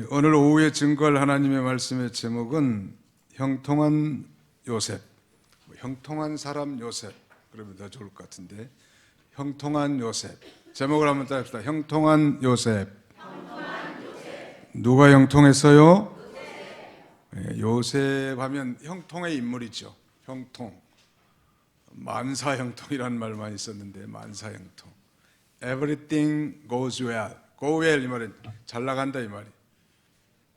오늘 오후에 증거할 하나님의 말씀의 제목은 형통한 요셉, 형통한 사람 요셉, 그러면 더 좋을 것 같은데, 형통한 요셉. 제목을 한번 따봅시다. 형통한 요셉. 누가 형통했어요? 요셉 하면 형통의 인물이죠. 형통. 만사형통이라는 말 많이 썼는데, 만사형통. Everything goes well. Go well 이 말은 잘 나간다 이 말이.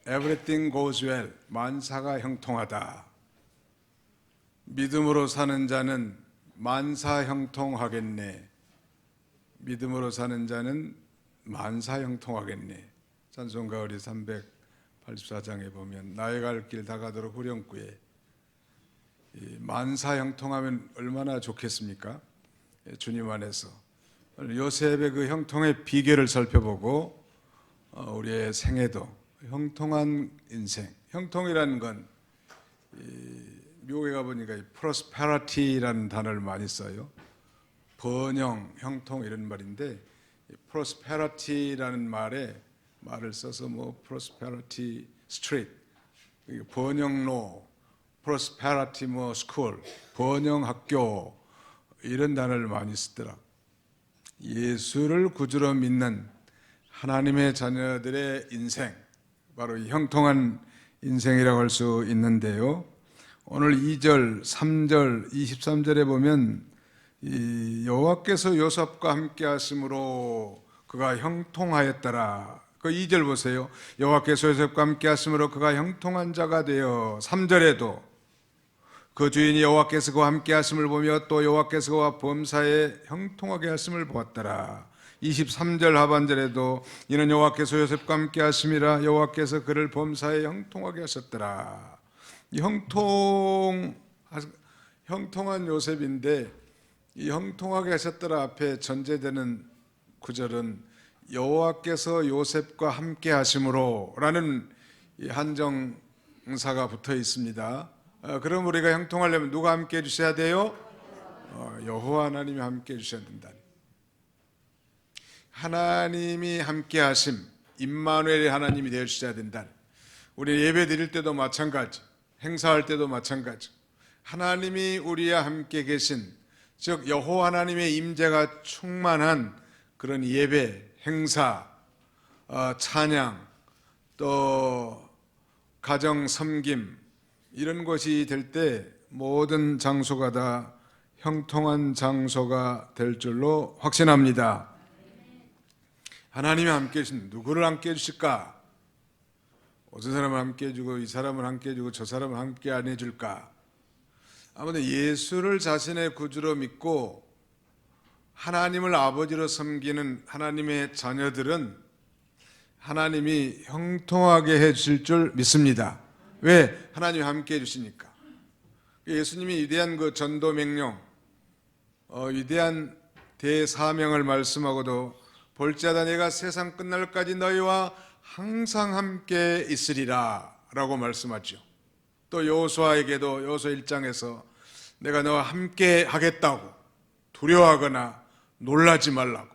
Everything goes well. 만사가 형통하다. 믿음으로 사는 자는 만사형통하겠네. 믿음으로 사는 자는 만사형통하겠네. 찬송가을이 384장에 보면 나의 갈 길 다가도록 후렴구에 만사형통하면 얼마나 좋겠습니까? 주님 안에서. 요셉의 그 형통의 비결을 살펴보고 우리의 생애도 형통한 인생. 형통이라는 건 미국에 가보니까 prosperity라는 단어를 많이 써요. 번영, 형통 이런 말인데 prosperity라는 말을 써서 뭐 prosperity street, 번영로, prosperity 뭐 school, 번영 학교 이런 단어를 많이 쓰더라. 예수를 구주로 믿는 하나님의 자녀들의 인생, 바로 이 형통한 인생이라고 할 수 있는데요. 오늘 2절, 3절, 23절에 보면 여호와께서 요셉과 함께 하심으로 그가 형통하였더라. 그 2절 보세요. 여호와께서 요셉과 함께 하심으로 그가 형통한 자가 되어. 3절에도 그 주인이 여호와께서 그와 함께 하심을 보며 또 여호와께서 그와 범사에 형통하게 하심을 보았더라. 23절 하반절에도 이는 여호와께서 요셉과 함께 하심이라 여호와께서 그를 범사에 형통하게 하셨더라. 형통한 요셉인데 이 형통하게 하셨더라 앞에 전제되는 구절은 여호와께서 요셉과 함께 하심으로 라는 한정사가 붙어 있습니다. 그럼 우리가 형통하려면 누가 함께 해주셔야 돼요? 여호와 하나님이 함께 해주셔야 된다. 하나님이 함께 하심, 임마누엘의 하나님이 되어주셔야 된다. 우리 예배 드릴 때도 마찬가지, 행사할 때도 마찬가지. 하나님이 우리와 함께 계신, 즉 여호와 하나님의 임재가 충만한 그런 예배, 행사, 찬양, 또 가정 섬김 이런 것이 될 때 모든 장소가 다 형통한 장소가 될 줄로 확신합니다. 하나님이 함께 해주신 누구를 함께 해주실까? 어떤 사람을 함께 해주고 이 사람을 함께 해주고 저 사람을 함께 안 해줄까? 아무튼 예수를 자신의 구주로 믿고 하나님을 아버지로 섬기는 하나님의 자녀들은 하나님이 형통하게 해주실 줄 믿습니다. 왜? 하나님이 함께 해주시니까. 예수님이 위대한 그 전도 명령, 위대한 대사명을 말씀하고도 볼지어다 내가 세상 끝날까지 너희와 항상 함께 있으리라 라고 말씀하죠. 또 여호수아에게도 여호수아 1장에서 내가 너와 함께 하겠다고 두려워하거나 놀라지 말라고.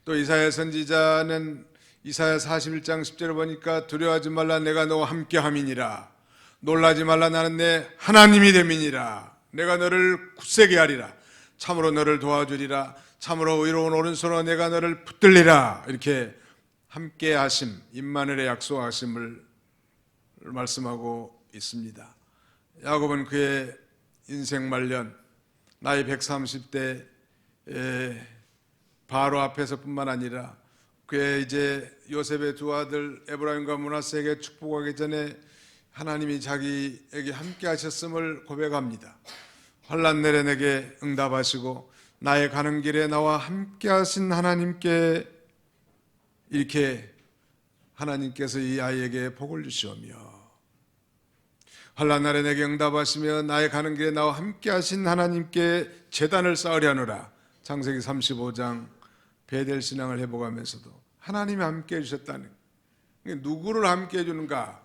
또 이사야 선지자는 이사야 41장 10절을 보니까 두려워하지 말라 내가 너와 함께 함이니라. 놀라지 말라 나는 내 하나님이 됨이니라. 내가 너를 굳세게 하리라. 참으로 너를 도와주리라. 참으로 의로운 오른손으로 내가 너를 붙들리라. 이렇게 함께 하심, 임마누엘의 약속하심을 말씀하고 있습니다. 야곱은 그의 인생 말년 나이 130대 바로 앞에서뿐만 아니라 그의 이제 요셉의 두 아들 에브라임과 므낫세에게 축복하기 전에 하나님이 자기에게 함께 하셨음을 고백합니다. 환난 내래 내게 응답하시고 나의 가는 길에 나와 함께 하신 하나님께 이렇게 하나님께서 이 아이에게 복을 주시오며 환난 날에 내게 응답하시며 나의 가는 길에 나와 함께 하신 하나님께 제단을 쌓으려 하노라. 창세기 35장 베델 신앙을 해보가면서도 하나님이 함께 해주셨다는, 누구를 함께 해주는가?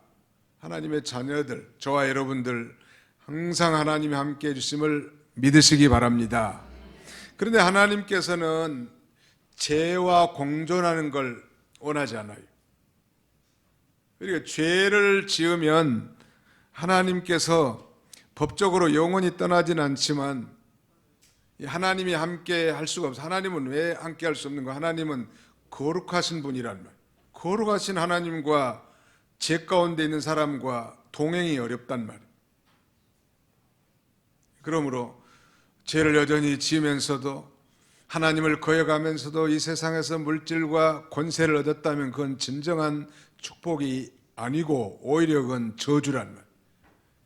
하나님의 자녀들, 저와 여러분들 항상 하나님이 함께 해주심을 믿으시기 바랍니다. 그런데 하나님께서는 죄와 공존하는 걸 원하지 않아요. 그러니까 죄를 지으면 하나님께서 법적으로 영원히 떠나지는 않지만 하나님이 함께 할 수가 없어. 하나님은 왜 함께 할 수 없는 거? 하나님은 거룩하신 분이란 말. 거룩하신 하나님과 죄 가운데 있는 사람과 동행이 어렵단 말이에요. 그러므로 죄를 여전히 지으면서도 하나님을 거역하면서도 이 세상에서 물질과 권세를 얻었다면 그건 진정한 축복이 아니고 오히려 그건 저주란 말이에요.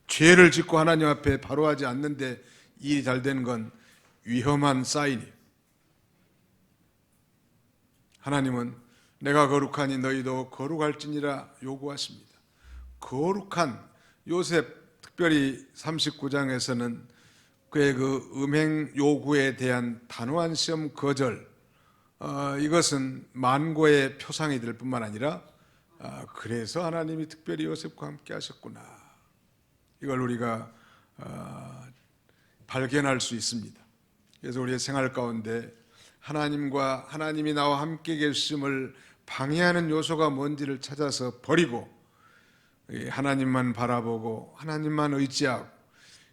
죄를 짓고 하나님 앞에 바로 하지 않는데 일이 잘 되는 건 위험한 사인이에요. 하나님은 내가 거룩하니 너희도 거룩할지니라 요구하십니다. 거룩한 요셉, 특별히 39장에서는 그의 그 음행 요구에 대한 단호한 시험 거절, 이것은 만고의 표상이 될 뿐만 아니라 그래서 하나님이 특별히 요셉과 함께 하셨구나, 이걸 우리가 발견할 수 있습니다. 그래서 우리의 생활 가운데 하나님과 하나님이 나와 함께 계심을 방해하는 요소가 뭔지를 찾아서 버리고 하나님만 바라보고 하나님만 의지하고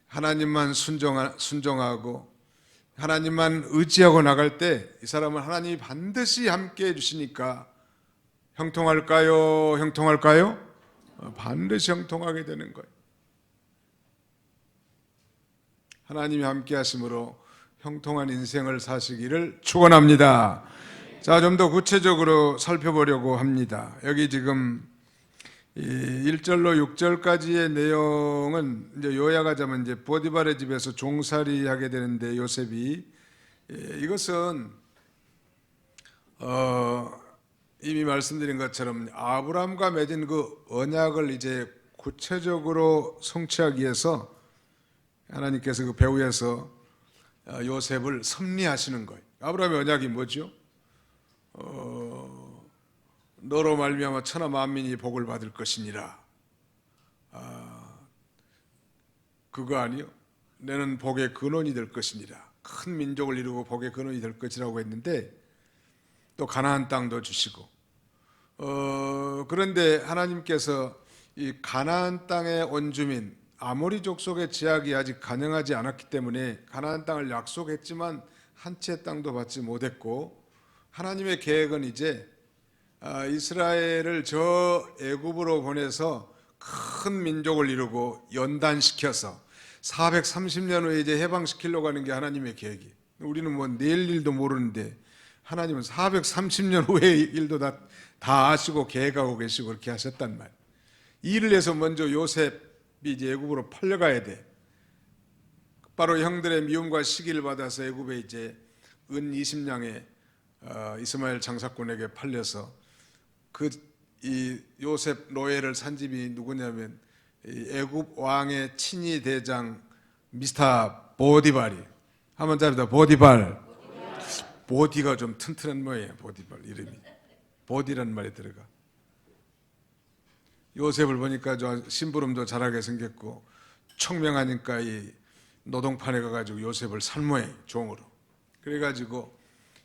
하나님만 순종하고 하나님만 의지하고 나갈 때 이 사람은 하나님이 반드시 함께 해주시니까 형통할까요? 형통할까요? 반드시 형통하게 되는 거예요. 하나님이 함께 하심으로 형통한 인생을 사시기를 축원합니다. 자, 좀 더 구체적으로 살펴보려고 합니다. 여기 지금 1절로 6절까지의 내용은 이제 요약하자면 이제 보디발의 집에서 종살이 하게 되는데 요셉이 이것은 이미 말씀드린 것처럼 아브라함과 맺은 그 언약을 이제 구체적으로 성취하기 위해서 하나님께서 그 배후에서 요셉을 섭리하시는 거예요. 아브라함의 언약이 뭐죠? 너로 말미암아 천하 만민이 복을 받을 것이니라. 그거 아니요? 너는 복의 근원이 될 것이니라. 큰 민족을 이루고 복의 근원이 될 것이라고 했는데 또 가나안 땅도 주시고 그런데 하나님께서 이 가나안 땅의 원주민 아모리 족속의 제약이 아직 가능하지 않았기 때문에 가나안 땅을 약속했지만 한 채 땅도 받지 못했고 하나님의 계획은 이제 이스라엘을 저 애굽으로 보내서 큰 민족을 이루고 연단시켜서 430년 후에 이제 해방시키려고 하는 게 하나님의 계획이에요. 우리는 뭐 내일 일도 모르는데 하나님은 430년 후의 일도 다 아시고 계획하고 계시고 그렇게 하셨단 말이에요. 일을 해서 먼저 요셉이 이제 애굽으로 팔려가야 돼. 바로 형들의 미움과 시기를 받아서 애굽에 이제 은 20냥에 이스마엘 장사꾼에게 팔려서 이 요셉 노예를 산 집이 누구냐면 애굽 왕의 친위 대장 미스터 보디발이. 한번 잡니다. 보디발. 보디가 좀 튼튼한 모양이에요. 보디발 이름이. 보디란 말이 들어가. 요셉을 보니까 저 심부름도 잘하게 생겼고 청명하니까 이 노동판에 가가지고 요셉을 산 모양이에요. 종으로. 그래가지고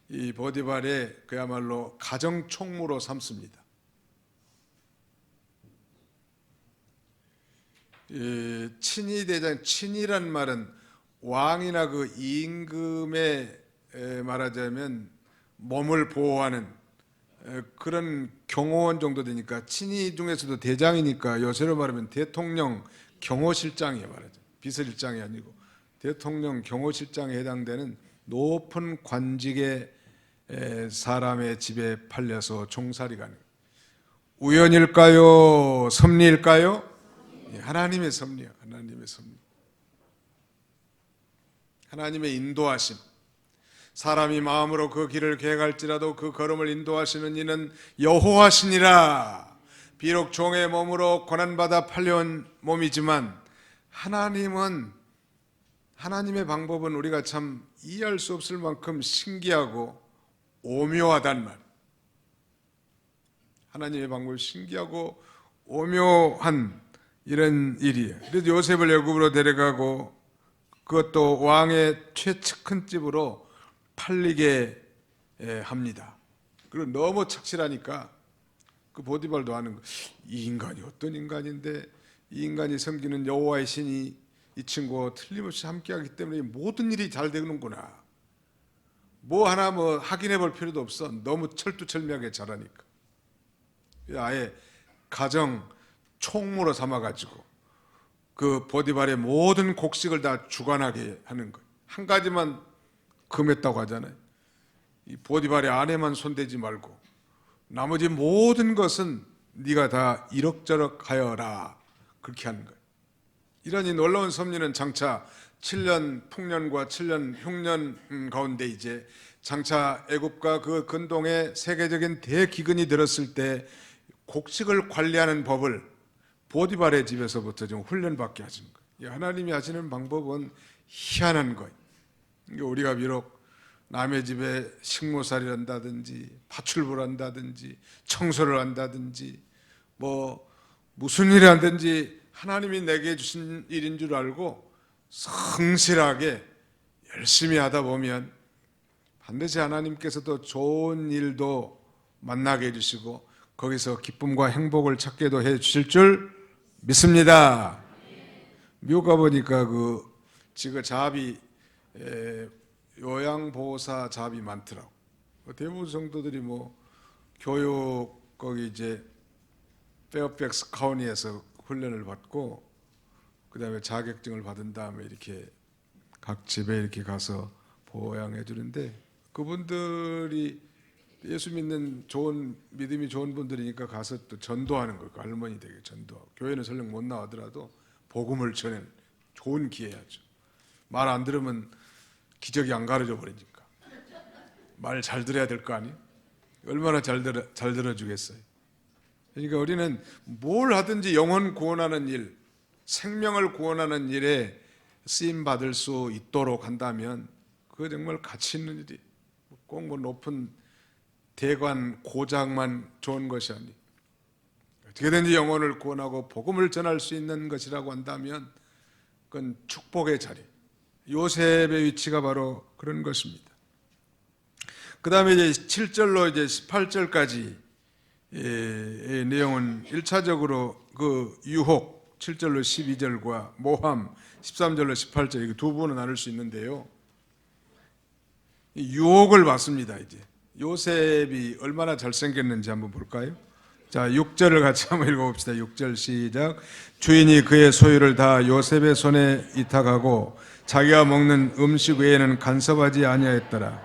이 보디발의 그야말로 가정 총무로 삼습니다. 이 친위 대장, 친위란 말은 왕이나 그 임금에 말하자면 몸을 보호하는 그런 경호원 정도 되니까 친위 중에서도 대장이니까 요새로 말하면 대통령 경호실장이에요. 말하자면 비서실장이 아니고 대통령 경호실장에 해당되는 높은 관직의 사람의 집에 팔려서 종살이가 아니에요. 우연일까요? 섭리일까요? 하나님의 섭리요. 하나님의 섭리. 하나님의 인도하심. 사람이 마음으로 그 길을 계획할지라도 그 걸음을 인도하시는 이는 여호와시니라. 비록 종의 몸으로 고난받아 팔려온 몸이지만 하나님의 방법은 우리가 참 이해할 수 없을 만큼 신기하고 오묘하단 말. 하나님의 방법이 신기하고 오묘한 이런 일이에요. 그래서 요셉을 애굽으로 데려가고 그것도 왕의 최측근 집으로 팔리게 합니다. 그리고 너무 착실하니까 그 보디발도 아는 거. 이 인간이 어떤 인간인데 이 인간이 섬기는 여호와의 신이 이 친구와 틀림없이 함께하기 때문에 모든 일이 잘 되는구나. 뭐 하나 뭐 확인해 볼 필요도 없어. 너무 철두철미하게 잘하니까. 아예 가정 총무로 삼아가지고 그 보디발의 모든 곡식을 다 주관하게 하는 거예요. 한 가지만 금했다고 하잖아요. 이 보디발의 아내만 손대지 말고 나머지 모든 것은 네가 다 이럭저럭 하여라. 그렇게 하는 거예요. 이런 이 놀라운 섭리는 장차 7년 풍년과 7년 흉년 가운데 이제 장차 애굽과 그 근동에 세계적인 대기근이 들었을 때 곡식을 관리하는 법을 보디발의 집에서부터 좀 훈련받게 하시는 거예요. 하나님이 하시는 방법은 희한한 거예요. 우리가 비록 남의 집에 식모살이를 한다든지 파출부를 한다든지 청소를 한다든지 뭐 무슨 일을 한다든지 하나님이 내게 주신 일인 줄 알고 성실하게 열심히 하다 보면 반드시 하나님께서도 좋은 일도 만나게 해주시고 거기서 기쁨과 행복을 찾게도 해주실 줄 믿습니다. 미국 가보니까 그 지금 자비 요양보호사 잡이 많더라고. 대부분 성도들이 뭐 교육 거기 이제 페어팩스 카운티에서 훈련을 받고 그 다음에 자격증을 받은 다음에 이렇게 각 집에 이렇게 가서 보양해 주는데 그분들이 예수 믿는 좋은 믿음이 좋은 분들이니까 가서 또 전도하는 거예요. 할머니 되게 전도하고 교회는 설령 못 나가더라도 복음을 전하는 좋은 기회야죠. 말 안 들으면 기저귀 안 가르쳐 버리니까 말 잘 들어야 될 거 아니에요? 얼마나 잘 들어주겠어요. 그러니까 우리는 뭘 하든지 영혼 구원하는 일, 생명을 구원하는 일에 쓰임 받을 수 있도록 한다면 그거 정말 가치 있는 일이 꼭 뭐 높은 대관 고장만 좋은 것이 아니 어떻게든지 영혼을 구원하고 복음을 전할 수 있는 것이라고 한다면 그건 축복의 자리. 요셉의 위치가 바로 그런 것입니다. 그 다음에 이제 7절로 이제 18절까지 내용은 1차적으로 그 유혹 7절로 12절과 모함 13절로 18절 두 부분은 나눌 수 있는데요. 유혹을 받습니다. 이제 요셉이 얼마나 잘생겼는지 한번 볼까요? 자, 6절을 같이 한번 읽어봅시다. 6절 시작. 주인이 그의 소유를 다 요셉의 손에 이탁하고 자기가 먹는 음식 외에는 간섭하지 아니하였더라.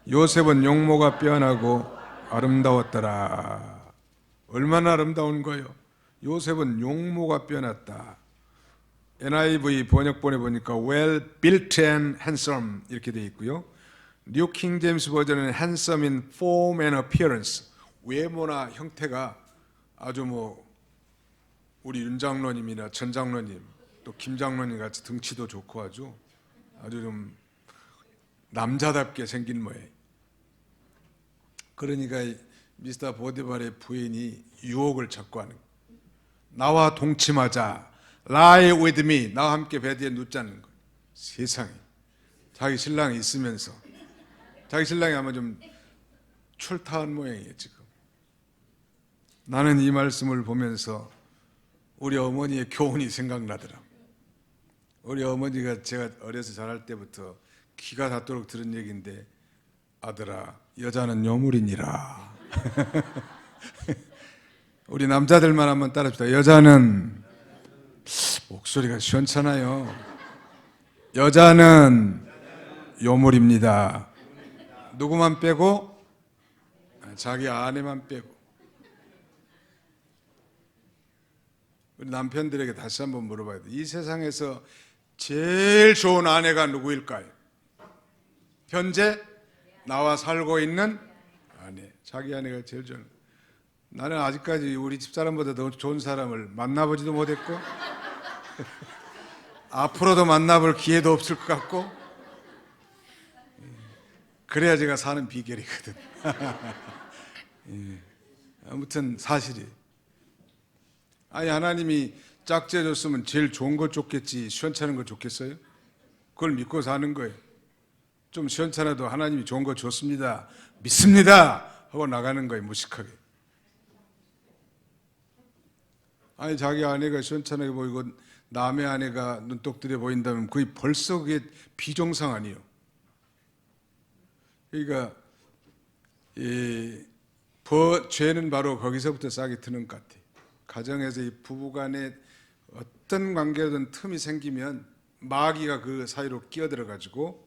요셉은 용모가 빼어나고 아름다웠더라. 얼마나 아름다운 거예요? 요셉은 용모가 빼어났다. NIV 번역본에 보니까 well built and handsome 이렇게 되어 있고요. 뉴 킹 제임스 버전은 handsome in form and appearance. 외모나 형태가 아주 뭐 우리 윤 장로님이나 전 장로님 또 김 장로님 같이 등치도 좋고 아주 좀 남자답게 생긴 모양. 그러니까 미스터 보디발의 부인이 유혹을 찾고 하는 거예요. 나와 동침하자. Lie with me. 나와 함께 베드에 눕자는 거예요. 세상에. 자기 신랑이 있으면서 자기 신랑이 아마 좀 출타한 모양이에요 지금. 나는 이 말씀을 보면서 우리 어머니의 교훈이 생각나더라. 우리 어머니가 제가 어려서 자랄 때부터 귀가 닿도록 들은 얘기인데 아들아 여자는 요물이니라. 우리 남자들만 한번 따라합시다. 여자는 목소리가 시원찮아요. 여자는 요물입니다. 누구만 빼고? 자기 아내만 빼고. 우리 남편들에게 다시 한번 물어봐야 돼. 이 세상에서 제일 좋은 아내가 누구일까요? 현재 나와 살고 있는 아내. 자기 아내가 제일 좋은. 나는 아직까지 우리 집사람보다 더 좋은 사람을 만나보지도 못했고 앞으로도 만나볼 기회도 없을 것 같고 그래야 제가 사는 비결이거든. 아무튼 사실이. 아니 하나님이 짝지어 줬으면 제일 좋은 거 줬겠지 시원찮은 거 줬겠어요? 그걸 믿고 사는 거예요. 좀 시원찮아도 하나님이 좋은 거 줬습니다 믿습니다 하고 나가는 거예요. 무식하게. 아니 자기 아내가 시원찮게 보이고 남의 아내가 눈독들여 보인다면 거의 벌써 그게 비정상 아니에요. 그러니까 죄는 바로 거기서부터 싹이 트는 것 같아요. 가정에서 이 부부간에 어떤 관계든 틈이 생기면 마귀가 그 사이로 끼어들어 가지고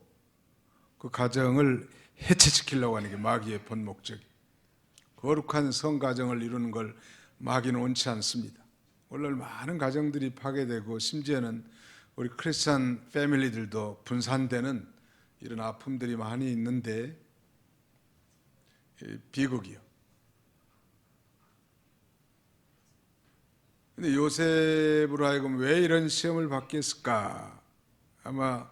그 가정을 해체시키려고 하는 게 마귀의 본 목적이에요. 거룩한 성가정을 이루는 걸 마귀는 원치 않습니다. 오늘 많은 가정들이 파괴되고 심지어는 우리 크리스찬 패밀리들도 분산되는 이런 아픔들이 많이 있는데 비극이요. 근데 요셉으로 하여금 왜 이런 시험을 받게 했을까? 아마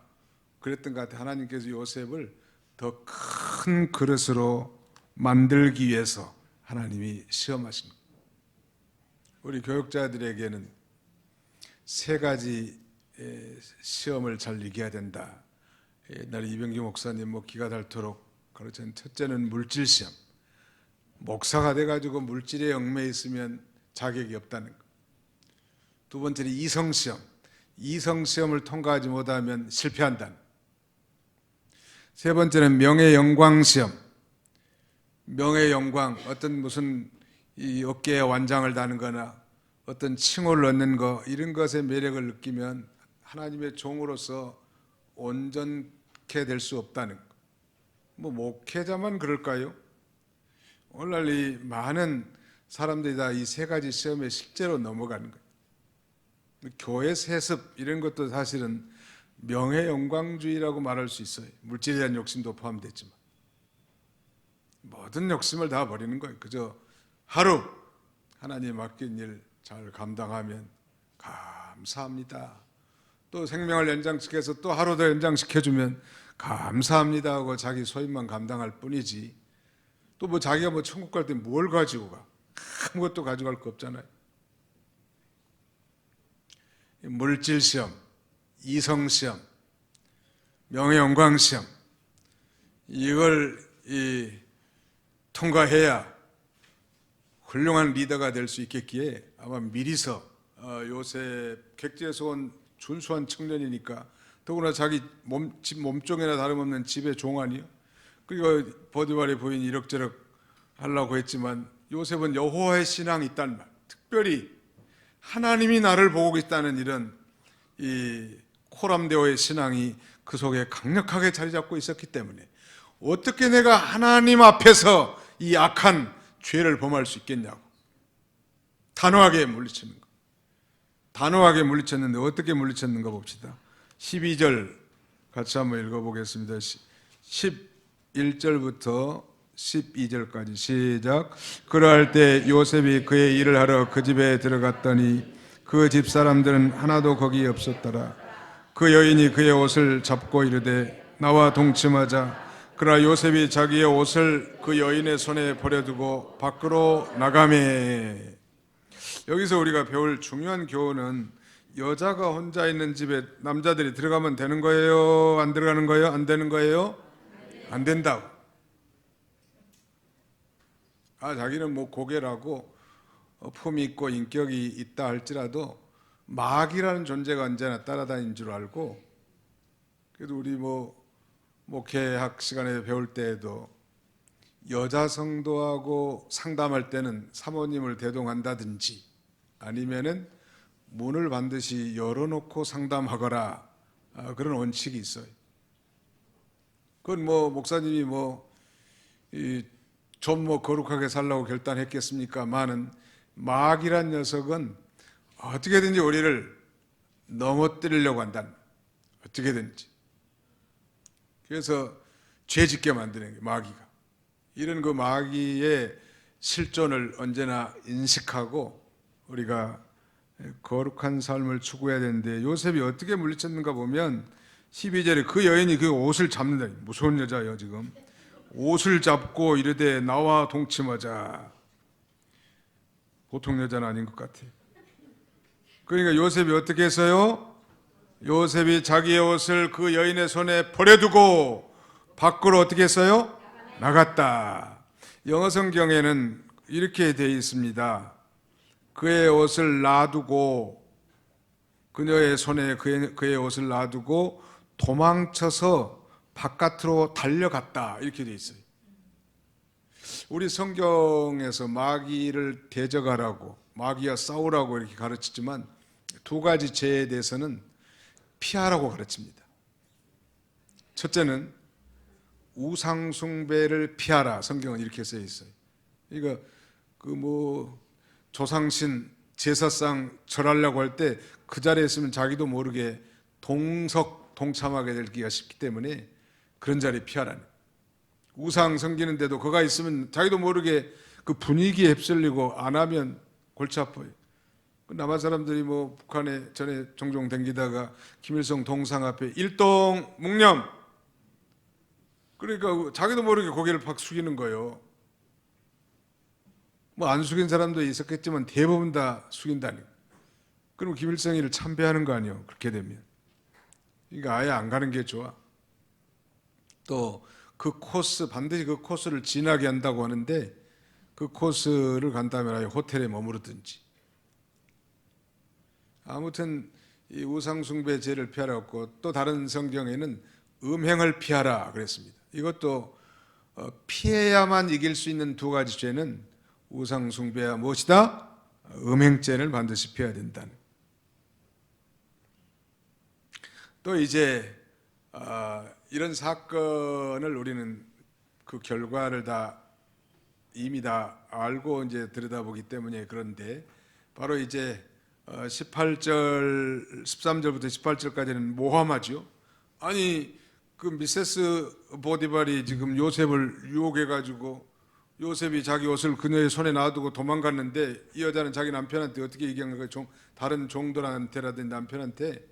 그랬던 것 같아요. 하나님께서 요셉을 더 큰 그릇으로 만들기 위해서 하나님이 시험하신 거예요. 우리 교육자들에게는 세 가지 시험을 잘 이겨야 된다. 옛날에 이병규 목사님 기가 닳도록 가르친 첫째는 물질 시험. 목사가 돼가지고 물질에 얽매여 있으면 자격이 없다는 거. 두 번째는 이성 시험. 이성 시험을 통과하지 못하면 실패한다는 거. 세 번째는 명예 영광 시험. 명예 영광, 어떤 무슨 이 어깨에 완장을 다는 거나 어떤 칭호를 얻는 거, 이런 것의 매력을 느끼면 하나님의 종으로서 온전케 될 수 없다는 거. 목회자만 그럴까요? 오늘날 이 많은 사람들이 다 이 세 가지 시험에 실제로 넘어가는 거예요. 교회 세습 이런 것도 사실은 명예 영광주의라고 말할 수 있어요. 물질에 대한 욕심도 포함됐지만 모든 욕심을 다 버리는 거예요. 그저 하루 하나님 맡긴 일 잘 감당하면 감사합니다. 또 생명을 연장시켜서 또 하루 더 연장시켜주면 감사합니다 하고 자기 소임만 감당할 뿐이지, 또 자기가 천국 갈 때 뭘 가지고 가? 아무것도 가져갈 거 없잖아요. 물질 시험, 이성 시험, 명예 영광 시험, 이걸 통과해야 훌륭한 리더가 될 수 있겠기에 아마 미리서 요셉 객지에서 온 준수한 청년이니까, 더구나 자기 집 몸종이나 다름없는 집의 종 아니요. 그리고 보디발의 부인이 이럭저럭 하려고 했지만 요셉은 여호와의 신앙이 있다는 말, 특별히 하나님이 나를 보고 있다는 이런 이 코람데오의 신앙이 그 속에 강력하게 자리 잡고 있었기 때문에 어떻게 내가 하나님 앞에서 이 악한 죄를 범할 수 있겠냐고 단호하게 물리치는 거. 단호하게 물리쳤는데 어떻게 물리쳤는가 봅시다. 12절 같이 한번 읽어보겠습니다. 11절부터 12절까지 시작. 그러할 때 요셉이 그의 일을 하러 그 집에 들어갔더니 그 집 사람들은 하나도 거기 없었더라. 그 여인이 그의 옷을 잡고 이르되 나와 동침하자. 그러나 요셉이 자기의 옷을 그 여인의 손에 버려두고 밖으로 나가매. 여기서 우리가 배울 중요한 교훈은 여자가 혼자 있는 집에 남자들이 들어가면 되는 거예요? 안 들어가는 거예요? 안 되는 거예요? 안 된다고. 자기는 고개라고 품이 있고 인격이 있다 할지라도 마귀라는 존재가 언제나 따라다니는 줄 알고, 그래도 우리 목회학 시간에 배울 때에도 여자 성도하고 상담할 때는 사모님을 대동한다든지 아니면은 문을 반드시 열어놓고 상담하거라, 그런 원칙이 있어요. 그건 목사님이 좀 거룩하게 살라고 결단했겠습니까만은 마귀란 녀석은 어떻게든지 우리를 넘어뜨리려고 한다는, 어떻게든지. 그래서 죄 짓게 만드는 게 마귀가. 이런 그 마귀의 실존을 언제나 인식하고 우리가 거룩한 삶을 추구해야 되는데, 요셉이 어떻게 물리쳤는가 보면 12절에 그 여인이 그 옷을 잡는다. 무서운 여자예요 지금. 옷을 잡고 이르되 나와 동침하자. 보통 여자는 아닌 것 같아요. 그러니까 요셉이 어떻게 했어요? 요셉이 자기의 옷을 그 여인의 손에 버려두고 밖으로 어떻게 했어요? 나갔다. 영어 성경에는 이렇게 되어 있습니다. 그의 옷을 놔두고 그녀의 손에 그의 옷을 놔두고 도망쳐서 바깥으로 달려갔다 이렇게 돼 있어요. 우리 성경에서 마귀를 대적하라고 마귀와 싸우라고 이렇게 가르치지만 두 가지 죄에 대해서는 피하라고 가르칩니다. 첫째는 우상숭배를 피하라. 성경은 이렇게 써 있어요. 그러니까 조상신 제사상 절하려고 할 때 그 자리에 있으면 자기도 모르게 동참하게 되기가 쉽기 때문에 그런 자리 피하라는. 우상 섬기는데도 그가 있으면 자기도 모르게 그 분위기에 휩쓸리고 안 하면 골치 아파요. 남한 사람들이 북한에 전에 종종 댕기다가 김일성 동상 앞에 일동 묵념, 그러니까 자기도 모르게 고개를 팍 숙이는 거예요. 안 숙인 사람도 있었겠지만 대부분 다 숙인다니. 그럼 김일성이를 참배하는 거 아니에요? 그렇게 되면. 그러니까 아예 안 가는 게 좋아. 또 그 코스, 반드시 그 코스를 지나게 한다고 하는데 그 코스를 간다면 아예 호텔에 머무르든지. 아무튼 이 우상숭배 죄를 피하라고, 또 다른 성경에는 음행을 피하라 그랬습니다. 이것도 피해야만 이길 수 있는 두 가지 죄는 우상숭배와 무엇이다? 음행죄를 반드시 피해야 된다는. 또 이제 이런 사건을 우리는 그 결과를 이미 다 알고 이제 들여다보기 때문에 그런데, 바로 이제 13절부터 18절까지는 모함하죠. 아니 그 미세스 보디발이 지금 요셉을 유혹해가지고 요셉이 자기 옷을 그녀의 손에 놔두고 도망갔는데 이 여자는 자기 남편한테 어떻게 얘기한 거예요? 다른 종들한테라든지 남편한테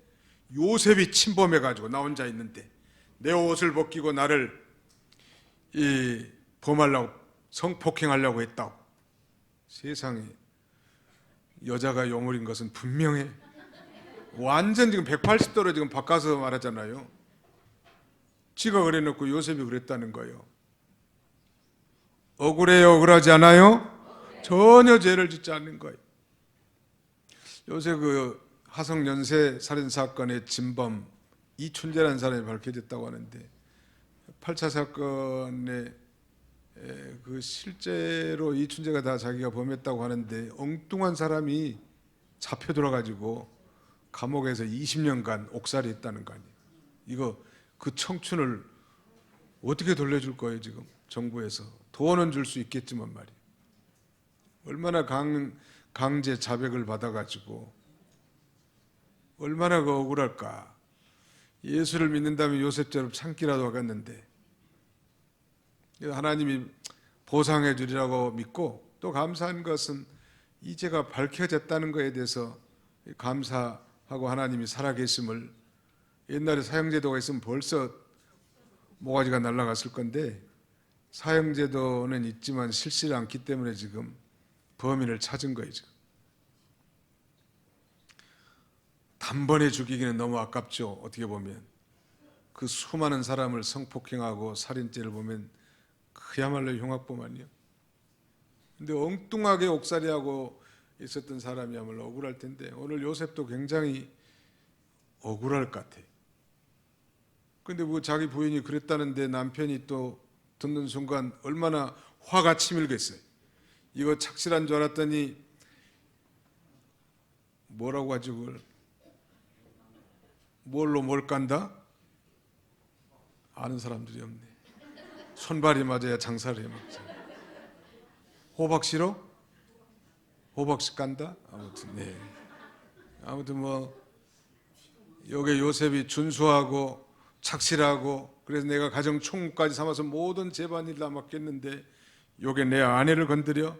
요셉이 침범해가지고 나 혼자 있는데 내 옷을 벗기고 나를 범하려고, 성폭행하려고 했다고. 세상에, 여자가 요물인 것은 분명해. 완전 지금 180도로 지금 바꿔서 말하잖아요. 지가 그래놓고 요셉이 그랬다는 거예요. 억울해요? 억울하지 않아요? 전혀 죄를 짓지 않는 거예요. 요새 그 화성 연쇄 살인 사건의 진범 이춘재라는 사람이 밝혀졌다고 하는데, 8차 사건에 그 실제로 이춘재가 다 자기가 범했다고 하는데 엉뚱한 사람이 잡혀들어가지고 감옥에서 20년간 옥살이 했다는 거 아니에요. 이거 그 청춘을 어떻게 돌려줄 거예요? 지금 정부에서 돈은 줄 수 있겠지만 말이에요. 얼마나 강제 자백을 받아가지고 얼마나 그 억울할까. 예수를 믿는다면 요셉처럼 참기라도 하겠는데 하나님이 보상해 주리라고 믿고, 또 감사한 것은 이 죄가 밝혀졌다는 것에 대해서 감사하고 하나님이 살아계심을. 옛날에 사형제도가 있으면 벌써 모가지가 날아갔을 건데 사형제도는 있지만 실시를 않기 때문에 지금 범인을 찾은 거예요. 지금 단번에 죽이기는 너무 아깝죠. 어떻게 보면 그 수많은 사람을 성폭행하고 살인죄를 보면 그야말로 흉악범 아니에요. 근데 엉뚱하게 옥살이하고 있었던 사람이야말로 억울할 텐데, 오늘 요셉도 굉장히 억울할 것 같아요. 근데 자기 부인이 그랬다는데 남편이 또 듣는 순간 얼마나 화가 치밀겠어요. 이거 착실한 줄 알았더니 뭐라고 하지 그걸? 뭘로 뭘 깐다? 아는 사람들이 없네. 손발이 맞아야 장사를 해먹자. 호박씨로? 호박씨 깐다? 아무튼 네. 아무튼 여기 요셉이 준수하고 착실하고, 그래서 내가 가정 총무까지 삼아서 모든 집안일 다 맡겼는데 요게 내 아내를 건드려?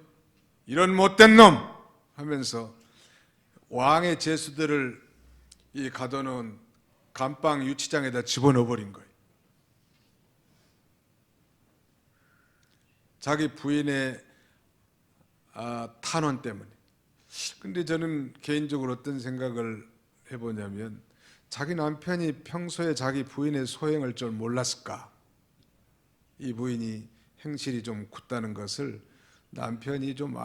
이런 못된 놈! 하면서 왕의 제수들을 가둬놓은 감방 유치장에다 집어넣어 버린 거예요. 자기 부인의 탄원 때문에. 근데 저는 개인적으로 어떤 생각을 해보냐면, 자기 남편이 평소에 자기 부인의 소행을 좀 몰랐을까? 이 부인이 행실이 좀 굳다는 것을 남편이 좀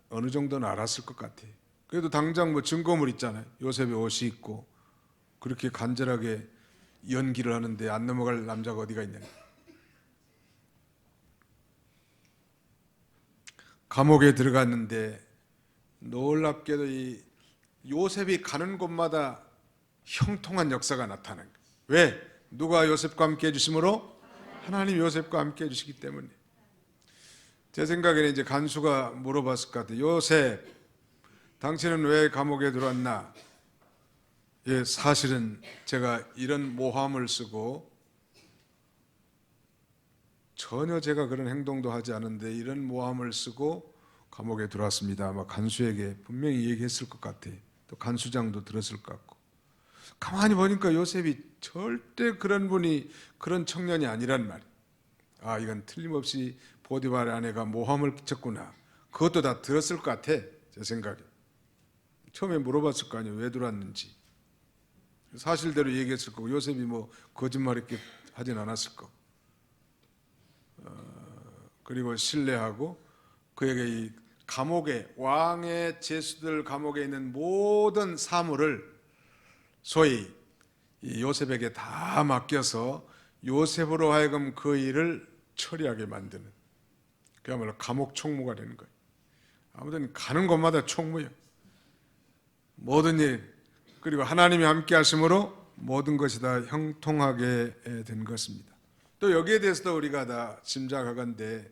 어느 정도는 알았을 것 같아요. 그래도 당장 뭐 증거물 있잖아요. 요셉의 옷이 있고 그렇게 간절하게 연기를 하는데 안 넘어갈 남자가 어디가 있냐. 감옥에 들어갔는데 놀랍게도 이 요셉이 가는 곳마다 형통한 역사가 나타나는 거예요. 왜? 누가 요셉과 함께 해주심으로? 하나님 요셉과 함께 해주시기 때문에. 제 생각에는 이제 간수가 물어봤을 것 같아요. 요셉, 당신은 왜 감옥에 들어왔나? 예, 사실은 제가 이런 모함을 쓰고 전혀 제가 그런 행동도 하지 않은데 이런 모함을 쓰고 감옥에 들어왔습니다. 아마 간수에게 분명히 얘기했을 것 같아요. 또 간수장도 들었을 것 같고. 가만히 보니까 요셉이 절대 그런 분이, 그런 청년이 아니란 말이에요. 아, 이건 틀림없이 보디발의 아내가 모함을 끼쳤구나. 그것도 다 들었을 것 같아, 제 생각에. 처음에 물어봤을 거 아니에요. 왜 들어왔는지. 사실대로 얘기했을 거고, 요셉이 뭐 거짓말 이렇게 하진 않았을 거. 그리고 신뢰하고 그에게 이 감옥에, 왕의 제수들 감옥에 있는 모든 사물을 소위 이 요셉에게 다 맡겨서 요셉으로 하여금 그 일을 처리하게 만드는, 그야말로 감옥 총무가 되는 거예요. 아무튼 가는 곳마다 총무예요. 모든 일, 그리고 하나님이 함께 하심으로 모든 것이 다 형통하게 된 것입니다. 또 여기에 대해서도 우리가 다 짐작하건대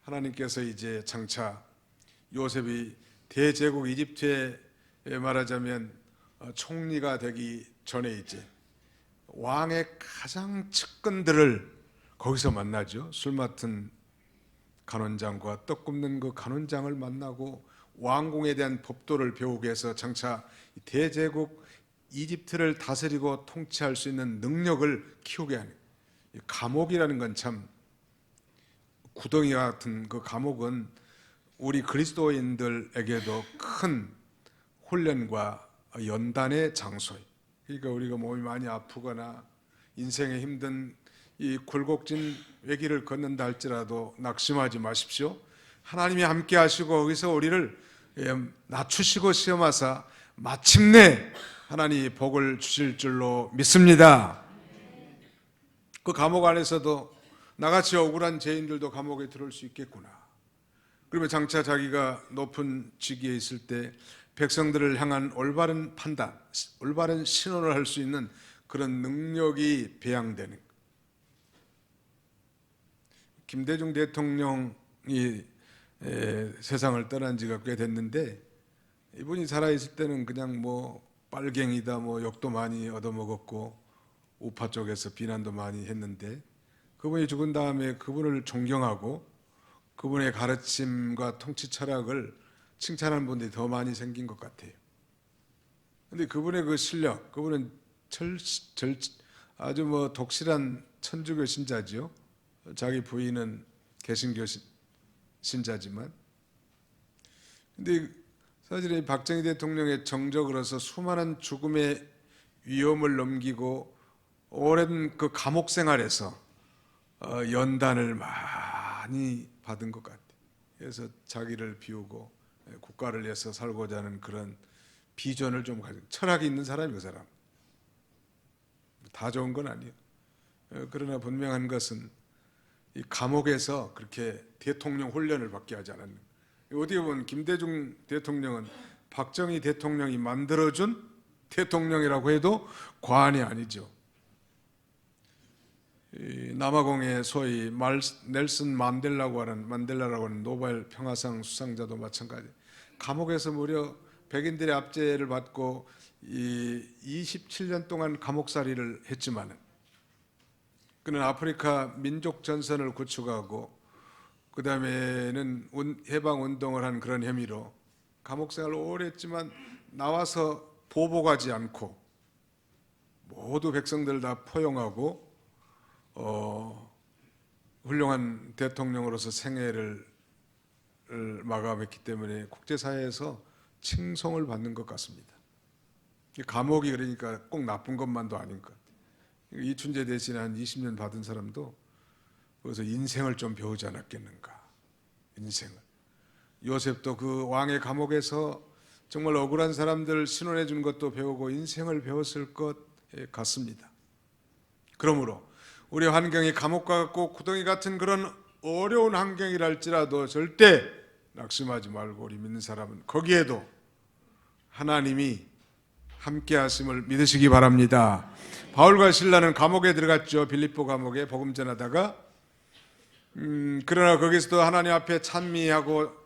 하나님께서 이제 장차 요셉이 대제국 이집트에 말하자면 총리가 되기 전에 이제 왕의 가장 측근들을 거기서 만나죠. 술 맡은 간원장과 떡 굽는 그 간원장을 만나고 왕궁에 대한 법도를 배우게 해서 장차 대제국 이집트를 다스리고 통치할 수 있는 능력을 키우게 하는, 감옥이라는 건 참 구덩이 같은 그 감옥은 우리 그리스도인들에게도 큰 훈련과 연단의 장소예요. 그러니까 우리가 몸이 많이 아프거나 인생에 힘든 이 굴곡진 외길을 걷는다 할지라도 낙심하지 마십시오. 하나님이 함께 하시고 거기서 우리를 낮추시고 시험하사 마침내 하나님이 복을 주실 줄로 믿습니다. 그 감옥 안에서도 나같이 억울한 죄인들도 감옥에 들어올 수 있겠구나. 그러면 장차 자기가 높은 직위에 있을 때 백성들을 향한 올바른 판단, 올바른 신원을 할 수 있는 그런 능력이 배양되는. 김대중 대통령이 세상을 떠난 지가 꽤 됐는데 이분이 살아있을 때는 그냥 뭐 빨갱이다 뭐 욕도 많이 얻어먹었고 우파 쪽에서 비난도 많이 했는데 그분이 죽은 다음에 그분을 존경하고 그분의 가르침과 통치 철학을 칭찬하는 분들이 더 많이 생긴 것 같아요. 그런데 그분의 그 실력, 그분은 아주 뭐 독실한 천주교 신자지요. 자기 부인은 개신교 신자지만, 근데 사실 이 박정희 대통령의 정적으로서 수많은 죽음의 위험을 넘기고 오랜 그 감옥 생활에서 연단을 많이 받은 것 같아요. 그래서 자기를 비우고 국가를 위해서 살고자 하는 그런 비전을 좀 가지고 철학이 있는 사람이 그 사람. 다 좋은 건 아니에요. 그러나 분명한 것은 이 감옥에서 그렇게 대통령 훈련을 받게 하지 않았는. 어떻게 보면 김대중 대통령은 박정희 대통령이 만들어준 대통령이라고 해도 과언이 아니죠. 남아공의 소위 넬슨 만델라라고 하는 노벨 평화상 수상자도 마찬가지. 감옥에서 무려 백인들의 압제를 받고 27년 동안 감옥살이를 했지만은 그는 아프리카 민족 전선을 구축하고 그 다음에는 해방 운동을 한 그런 혐의로 감옥 생활을 오래 했지만 나와서 보복하지 않고 모두 백성들 다 포용하고 훌륭한 대통령으로서 생애를 마감했기 때문에 국제사회에서 칭송을 받는 것 같습니다. 감옥이 그러니까 꼭 나쁜 것만도 아닌 것 같아요. 이춘재 대신에 한 20년 받은 사람도 그래서 인생을 좀 배우지 않았겠는가. 인생을. 요셉도 그 왕의 감옥에서 정말 억울한 사람들 신원해 준 것도 배우고 인생을 배웠을 것 같습니다. 그러므로 우리 환경이 감옥과 같고 구덩이 같은 그런 어려운 환경이랄지라도 절대 낙심하지 말고 우리 믿는 사람은 거기에도 하나님이 함께 하심을 믿으시기 바랍니다. 바울과 실라는 감옥에 들어갔죠. 빌립보 감옥에 복음 전하다가 그러나 거기서도 하나님 앞에 찬미하고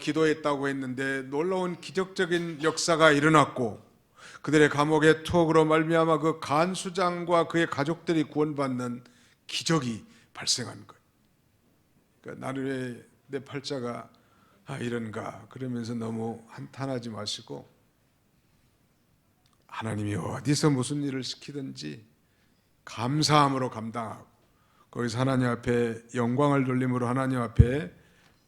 기도했다고 했는데 놀라운 기적적인 역사가 일어났고 그들의 감옥의 투옥으로 말미암아 그 간수장과 그의 가족들이 구원받는 기적이 발생한 거예요. 그러니까 나는 왜 내 팔자가 이런가 그러면서 너무 한탄하지 마시고 하나님이 어디서 무슨 일을 시키든지 감사함으로 감당하고 거기서 하나님 앞에 영광을 돌림으로 하나님 앞에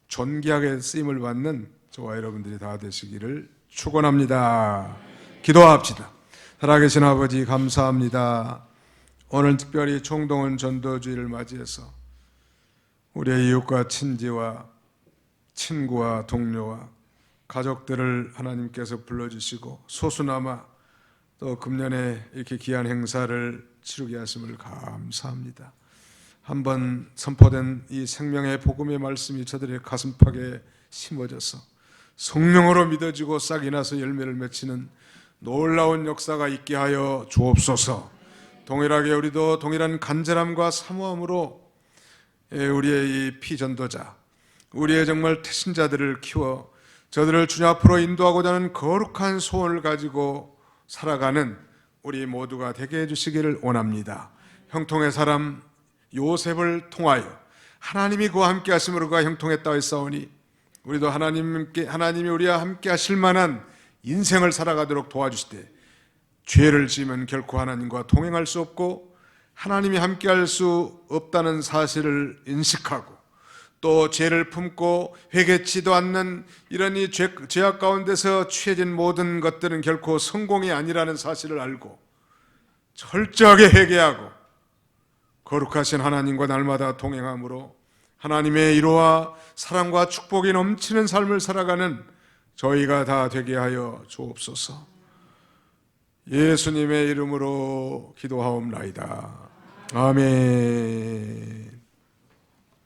존귀하게 쓰임을 받는 저와 여러분들이 다 되시기를 축원합니다. 기도합시다. 살아계신 아버지 감사합니다. 오늘 특별히 총동원 전도주의를 맞이해서 우리의 이웃과 친지와 친구와 동료와 가족들을 하나님께서 불러주시고 소수나마 또 금년에 이렇게 귀한 행사를 치르게 하심을 감사합니다. 한번 선포된 이 생명의 복음의 말씀이 저들의 가슴팍에 심어져서 성령으로 믿어지고 싹이 나서 열매를 맺히는 놀라운 역사가 있게 하여 주옵소서. 동일하게 우리도 동일한 간절함과 사모함으로 우리의 이 피전도자, 우리의 정말 태신자들을 키워 저들을 주님 앞으로 인도하고자 하는 거룩한 소원을 가지고 살아가는 우리 모두가 되게 해주시기를 원합니다. 형통의 사람 요셉을 통하여 하나님이 그와 함께 하심으로 그가 형통했다 했사오니 우리도 하나님이 우리와 함께 하실 만한 인생을 살아가도록 도와주시되 죄를 지으면 결코 하나님과 동행할 수 없고 하나님이 함께 할 수 없다는 사실을 인식하고 또 죄를 품고 회개치도 않는 이런 이 죄악 가운데서 취해진 모든 것들은 결코 성공이 아니라는 사실을 알고 철저하게 회개하고 거룩하신 하나님과 날마다 동행함으로 하나님의 위로와 사랑과 축복이 넘치는 삶을 살아가는 저희가 다 되게 하여 주옵소서. 예수님의 이름으로 기도하옵나이다. 아멘.